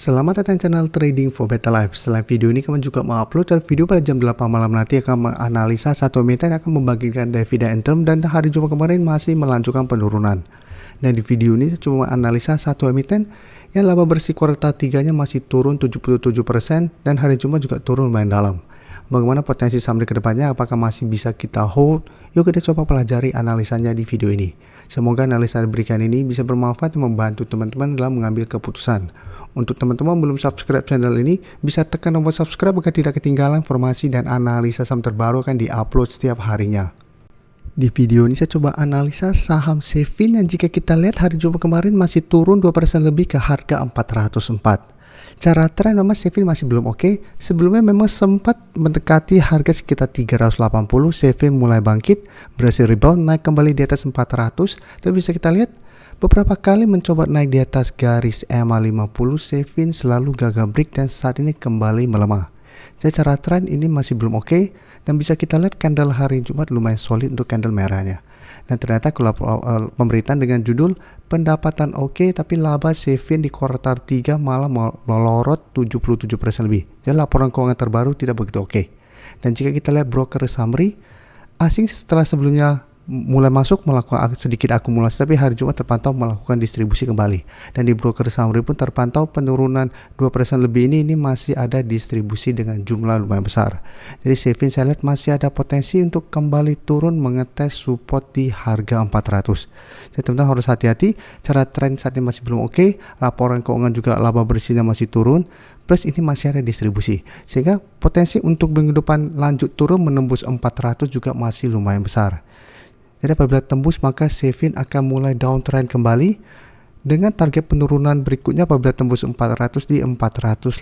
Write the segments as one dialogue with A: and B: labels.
A: Selamat datang channel Trading for Better Life. Selain video ini, kami juga mengupload video pada jam 8 malam nanti akan menganalisa satu emiten yang akan membagikan dividen interim dan hari Jumat kemarin masih melanjutkan penurunan. Dan di video ini saya cuma analisa satu emiten yang laba bersih kuartal 3-nya masih turun 77% dan hari Jumat juga turun lumayan dalam. Bagaimana potensi saham di kedepannya, apakah masih bisa kita hold? Yuk kita coba pelajari analisanya di video ini. Semoga analisa diberikan ini bisa bermanfaat dan membantu teman-teman dalam mengambil keputusan. Untuk teman-teman belum subscribe channel ini, bisa tekan tombol subscribe agar tidak ketinggalan informasi dan analisa saham terbaru akan diupload setiap harinya. Di video ini saya coba analisa saham Sevin yang jika kita lihat hari Jumat kemarin masih turun 2% lebih ke harga 404. Cara tren memang Sevin masih belum oke. Sebelumnya memang sempat mendekati harga sekitar 380. Sevin mulai bangkit, berhasil rebound naik kembali di atas 400. Tapi bisa kita lihat beberapa kali mencoba naik di atas garis EMA 50. Sevin selalu gagal break dan saat ini kembali melemah. Jadi cara tren ini masih belum oke, dan bisa kita lihat candle hari Jumat lumayan solid untuk candle merahnya. Dan ternyata kalau pemberitaan dengan judul pendapatan oke tapi laba Sevin di kuartal 3 malah melorot 77% lebih. Jadi laporan keuangan terbaru tidak begitu oke. Dan jika kita lihat broker summary, asing setelah sebelumnya mulai masuk melakukan sedikit akumulasi, tapi hari Jumat terpantau melakukan distribusi kembali. Dan di broker summary pun terpantau penurunan 2% lebih ini masih ada distribusi dengan jumlah lumayan besar. Jadi Sevin saya lihat masih ada potensi untuk kembali turun mengetes support di harga 400. Jadi teman-teman harus hati-hati, cara tren saat ini masih belum oke, laporan keuangan juga laba bersihnya masih turun, plus ini masih ada distribusi. Sehingga potensi untuk minggu depan lanjut turun menembus 400 juga masih lumayan besar. Jadi apabila tembus maka Sevin akan mulai downtrend kembali dengan target penurunan berikutnya apabila tembus 400 di 480.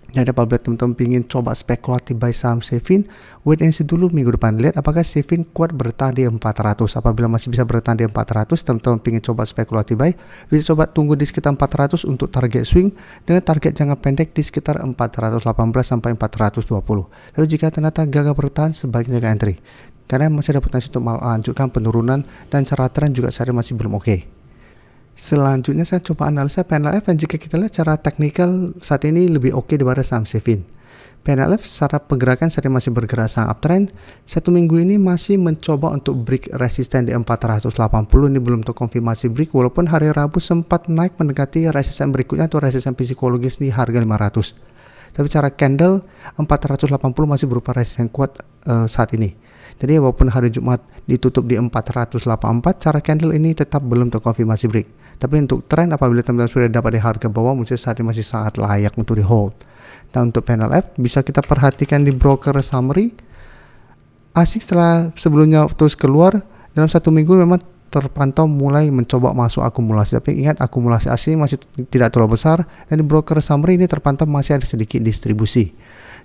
A: Jadi apabila teman-teman ingin coba spekulatif buy saham Sevin, wait and see dulu minggu depan. Lihat apakah Sevin kuat bertahan di 400. Apabila masih bisa bertahan di 400, teman-teman ingin coba spekulatif buy, bisa coba tunggu di sekitar 400 untuk target swing dengan target jangka pendek di sekitar 418 sampai 420. Lalu jika ternyata gagal bertahan, sebaiknya jaga entry. Karena masih ada potensi untuk melanjutkan penurunan dan cara tren juga saat ini masih belum oke. Selanjutnya saya coba analisa PNLF, dan jika kita lihat secara teknikal saat ini lebih oke daripada saham Sevin. PNLF secara pergerakan saat ini masih bergerak sangat uptrend. Satu minggu ini masih mencoba untuk break resisten di 480. Ini belum terkonfirmasi break, walaupun hari Rabu sempat naik mendekati resisten berikutnya atau resisten psikologis di harga 500. Tapi cara candle 480 masih berupa resisten kuat saat ini. Jadi walaupun hari Jumat ditutup di 484, cara candle ini tetap belum terkonfirmasi break. Tapi untuk tren apabila teman-teman sudah dapat di harga bawah, mungkin saat ini masih sangat layak untuk di hold. Dan untuk PNLF bisa kita perhatikan di broker summary. Asik setelah sebelumnya terus keluar dalam satu minggu memang terpantau mulai mencoba masuk akumulasi. Tapi ingat akumulasi asing masih tidak terlalu besar, dan di broker summary ini terpantau masih ada sedikit distribusi.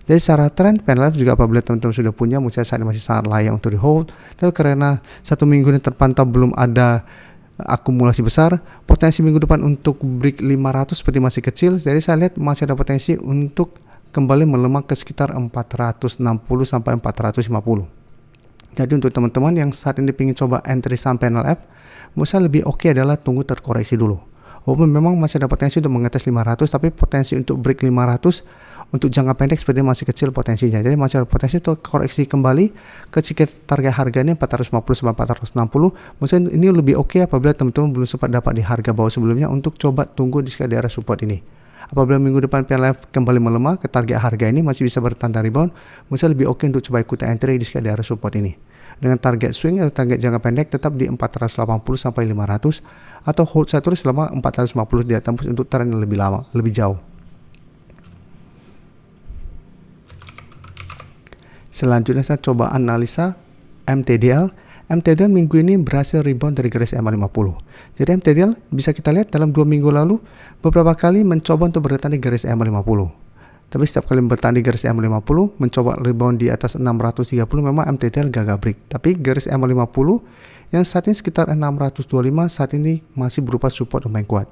A: Jadi secara tren PNLF juga apabila teman-teman sudah punya, mungkin saat ini masih sangat layak untuk di hold. Tapi karena satu minggu ini terpantau belum ada akumulasi besar, potensi minggu depan untuk break 500 seperti masih kecil. Jadi saya lihat masih ada potensi untuk kembali melemah ke sekitar 460 sampai 450. Jadi untuk teman-teman yang saat ini ingin coba entry saham PNLF, menurut saya lebih oke adalah tunggu terkoreksi dulu. Walaupun memang masih ada potensi untuk mengetes 500, tapi potensi untuk break 500 untuk jangka pendek sepertinya masih kecil potensinya. Jadi masih ada potensi untuk koreksi kembali ke sekitar target harganya 450 sampai 460. Mungkin ini lebih oke apabila teman-teman belum sempat dapat di harga bawah sebelumnya untuk coba tunggu di sekitar daerah support ini. Apabila minggu depan PNLF kembali melemah ke target harga ini masih bisa bertahan dari rebound, mungkin lebih oke untuk coba ikut entry di sekitar daerah support ini. Dengan target swing atau target jangka pendek tetap di 480 sampai 500 atau hold saya terus selama 450 dia tembus untuk tren yang lebih lama, lebih jauh. Selanjutnya saya coba analisa MTDL. MTDL minggu ini berhasil rebound dari garis EMA 50. Jadi MTDL bisa kita lihat dalam 2 minggu lalu beberapa kali mencoba untuk bertahan di garis EMA 50. Tapi setiap kali bertahan di garis EMA 50 mencoba rebound di atas 630 memang MTDL gagal break. Tapi garis EMA 50 yang saat ini sekitar 625 saat ini masih berupa support lumayan kuat.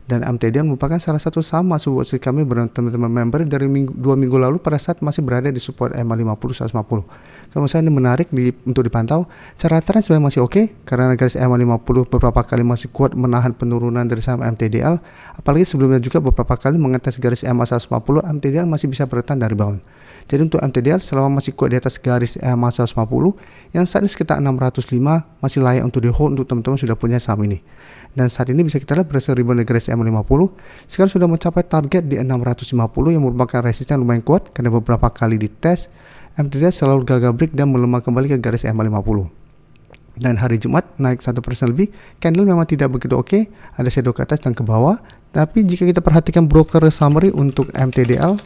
A: Dan MTDL merupakan salah satu saham masuk watchlist kami bersama teman-teman member dari 2 minggu lalu pada saat masih berada di support EMA 50 150. Kalau misalnya ini menarik untuk dipantau, cara trend sebenarnya masih oke karena garis EMA 50 beberapa kali masih kuat menahan penurunan dari saham MTDL, apalagi sebelumnya juga beberapa kali mengetes garis EMA 150, MTDL masih bisa bertahan dari bawah. Jadi untuk MTDL selama masih kuat di atas garis EMA 150 yang saat ini sekitar 605 masih layak untuk di hold untuk teman-teman sudah punya saham ini. Dan saat ini bisa kita lihat berhasil rebound dari garis EMA 50, sekarang sudah mencapai target di 650 yang merupakan resisten lumayan kuat karena beberapa kali dites MTDL selalu gagal break dan melemah kembali ke garis EMA 50. Dan hari Jumat naik 1% lebih, candle memang tidak begitu oke, ada shadow ke atas dan ke bawah. Tapi jika kita perhatikan broker summary untuk MTDL,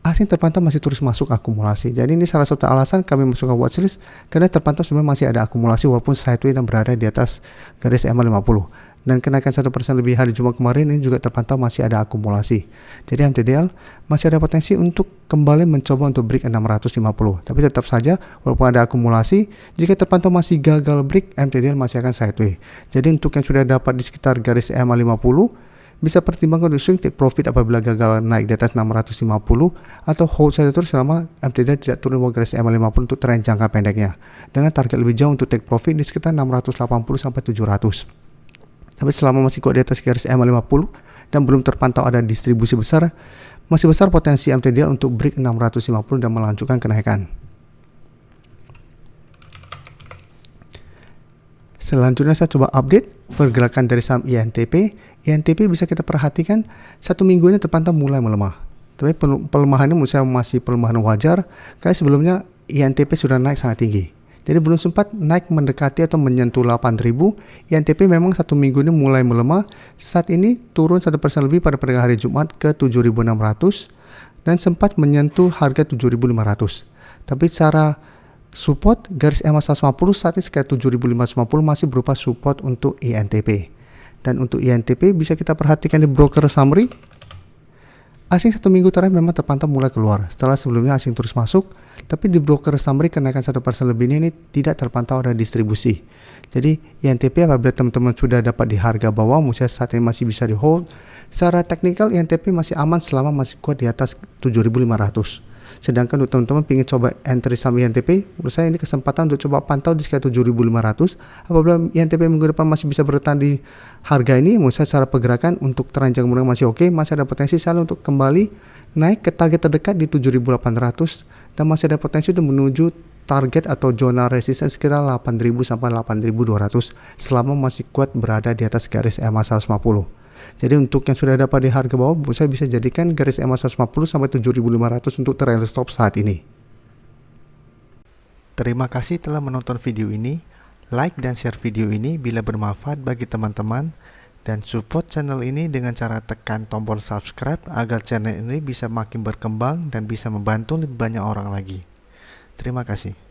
A: asing terpantau masih terus masuk akumulasi. Jadi ini salah satu alasan kami masuk ke watchlist karena terpantau sebenarnya masih ada akumulasi walaupun sideways dan berada di atas garis EMA 50. Dan kenaikan 1% lebih hari Jumat kemarin ini juga terpantau masih ada akumulasi. Jadi MTDL masih ada potensi untuk kembali mencoba untuk break 650. Tapi tetap saja walaupun ada akumulasi, jika terpantau masih gagal break, MTDL masih akan sideways. Jadi untuk yang sudah dapat di sekitar garis EMA 50, bisa pertimbangkan untuk swing take profit apabila gagal naik di atas 650 atau hold saja terus selama MTDL tidak turun bawah garis EMA 50 untuk tren jangka pendeknya dengan target lebih jauh untuk take profit di sekitar 680 sampai 700. Tapi selama masih kuat di atas garis EMA 50 dan belum terpantau ada distribusi besar, masih besar potensi MTDL untuk break 650 dan melanjutkan kenaikan. Selanjutnya saya coba update pergerakan dari saham INTP. INTP bisa kita perhatikan satu minggu ini terpantau mulai melemah. Tapi pelemahannya menurut saya masih pelemahan wajar karena sebelumnya INTP sudah naik sangat tinggi. Jadi belum sempat naik mendekati atau menyentuh 8.000, INTP memang satu minggu ini mulai melemah. Saat ini turun 1% lebih pada perdagangan hari Jumat ke 7.600 dan sempat menyentuh harga 7.500. Tapi secara support garis EMA 150 saat ini sekitar 7.550 masih berupa support untuk INTP. Dan untuk INTP bisa kita perhatikan di broker summary. Asing satu minggu terakhir memang terpantau mulai keluar setelah sebelumnya asing terus masuk, tapi di broker summary kenaikan 1% lebih ini tidak terpantau ada distribusi. Jadi INTP apabila teman-teman sudah dapat di harga bawah, misalnya saat ini masih bisa di hold. Secara teknikal INTP masih aman selama masih kuat di atas 7.500. Sedangkan untuk teman-teman ingin coba entry saham INTP, menurut saya ini kesempatan untuk coba pantau di sekitar 7.500. Apabila INTP minggu depan masih bisa bertahan di harga ini, menurut saya secara pergerakan untuk tren jangka menengah masih oke, masih ada potensi salah untuk kembali naik ke target terdekat di 7.800 dan masih ada potensi untuk menuju target atau zona resistance sekitar 8.000 sampai 8.200 selama masih kuat berada di atas garis EMA 150. Jadi untuk yang sudah dapat di harga bawah, saya bisa jadikan garis EMA 150 sampai 7.500 untuk trail stop saat ini. Terima kasih telah menonton video ini. Like dan share video ini bila bermanfaat bagi teman-teman. Dan support channel ini dengan cara tekan tombol subscribe agar channel ini bisa makin berkembang dan bisa membantu lebih banyak orang lagi. Terima kasih.